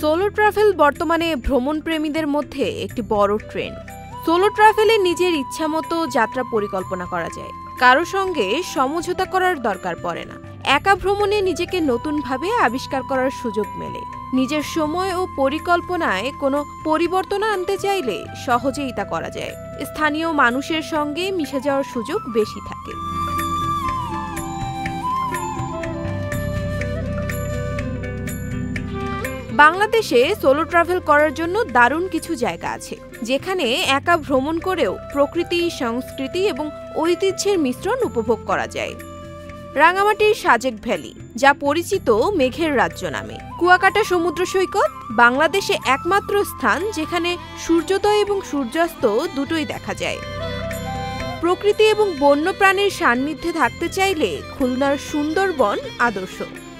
Solo travel বর্তমানে ভ্রমণপ্রেমীদের মধ্যে একটি বড় ট্রেন্ড। সোলো ট্রাভেলে নিজের ইচ্ছামতো যাত্রা পরিকল্পনা করা যায়, কারো সঙ্গে সমঝোতা করার দরকার পড়ে না। একা ভ্রমণে নিজেকে নতুনভাবে আবিষ্কার করার সুযোগ মেলে। নিজের সময় ও পরিকল্পনায় কোনো পরিবর্তন আনতে চাইলে সহজেই তা করা যায়। স্থানীয় মানুষের সঙ্গে মিশে যাওয়ার সুযোগ বেশি থাকে। বাংলাদেশে সোলো ট্রাভেল করার জন্য দারুণ কিছু জায়গা আছে, যেখানে একা ভ্রমণ করেও প্রকৃতি, সংস্কৃতি এবং ঐতিহ্যের মিশ্রণ উপভোগ করা যায়। রাঙামাটির সাজেক ভ্যালি, যা পরিচিত মেঘের রাজ্য নামে। কুয়াকাটা সমুদ্র সৈকত বাংলাদেশে একমাত্র স্থান যেখানে সূর্যোদয় এবং সূর্যাস্ত দুটোই দেখা যায়। প্রকৃতি এবং বন্যপ্রাণীর সান্নিধ্যে থাকতে চাইলে খুলনার সুন্দরবন আদর্শ।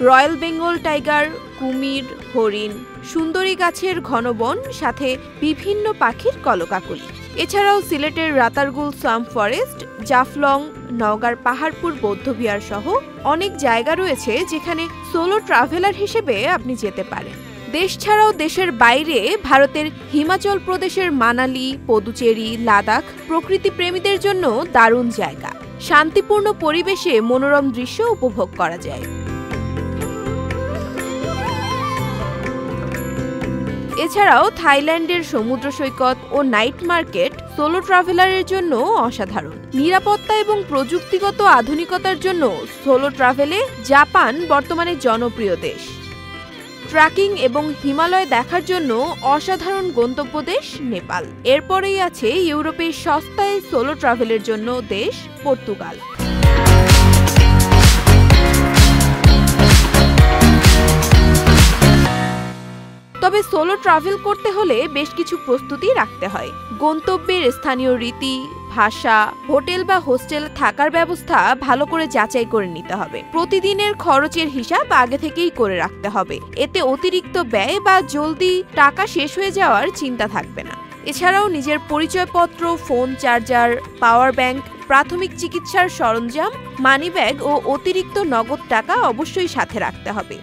রয়্যাল বেঙ্গল টাইগার, কুমির, হরিণ, সুন্দরী গাছের ঘন বন, সাথে বিভিন্ন পাখির কলকাকলি। এছাড়াও সিলেটের রাতারগুল সোয়াম্প ফরেস্ট, জাফলং, নওগাঁর পাহাড়পুর বৌদ্ধবিহার সহ অনেক জায়গা রয়েছে যেখানে সোলো ট্রাভেলার হিসেবে আপনি যেতে পারেন। দেশ ছাড়াও দেশের বাইরে ভারতের হিমাচল প্রদেশের মানালি, পদুচেরি, লাদাখ প্রকৃতি প্রেমীদের জন্য দারুণ জায়গা। শান্তিপূর্ণ পরিবেশে মনোরম দৃশ্য উপভোগ করা যায়। এছাড়াও থাইল্যান্ডের সমুদ্র সৈকত ও নাইট মার্কেট সোলো ট্রাভেলারের জন্য অসাধারণ। নিরাপত্তা এবং প্রযুক্তিগত আধুনিকতার জন্য সোলো ট্রাভেলে জাপান বর্তমানে জনপ্রিয় দেশ। ট্রেকিং এবং হিমালয় দেখার জন্য অসাধারণ গন্তব্য দেশ নেপাল। এরপরেই আছে ইউরোপের সস্তায় সোলো ট্রাভেলের জন্য দেশ পর্তুগাল। তবে সোলো ট্রাভেল করতে হলে বেশ কিছু প্রস্তুতি রাখতে হয়। গন্তব্যের স্থানীয় রীতি, ভাষা, হোটেল বা হোস্টেল থাকার ব্যবস্থা ভালো করে যাচাই করে নিতে হবে। প্রতিদিনের খরচের হিসাব আগে থেকেই করে রাখতে হবে। এতে অতিরিক্ত ব্যয় বা জলদি টাকা শেষ হয়ে যাওয়ার চিন্তা থাকবে না। এছাড়াও নিজের পরিচয়পত্র, ফোন চার্জার, পাওয়ার ব্যাংক, প্রাথমিক চিকিৎসার সরঞ্জাম, মানিব্যাগ ও অতিরিক্ত নগদ টাকা অবশ্যই সাথে রাখতে হবে।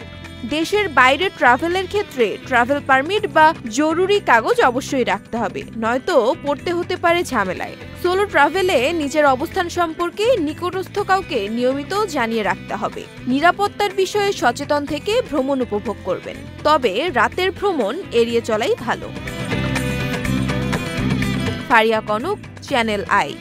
দেশের বাইরে ট্রাভেলের ক্ষেত্রে ট্রাভেল পারমিট বা জরুরি কাগজ অবশ্যই রাখতে হবে, নয়তো পড়তে হতে পারে ঝামেলায়। সোলো ট্রাভেলে নিজের অবস্থান সম্পর্কে নিকটস্থ কাউকে নিয়মিত জানিয়ে রাখতে হবে। নিরাপত্তার বিষয়ে সচেতন থেকে ভ্রমণ উপভোগ করবেন, তবে রাতের ভ্রমণ এড়িয়ে চলাই ভালো। Faria Kanak, channel I.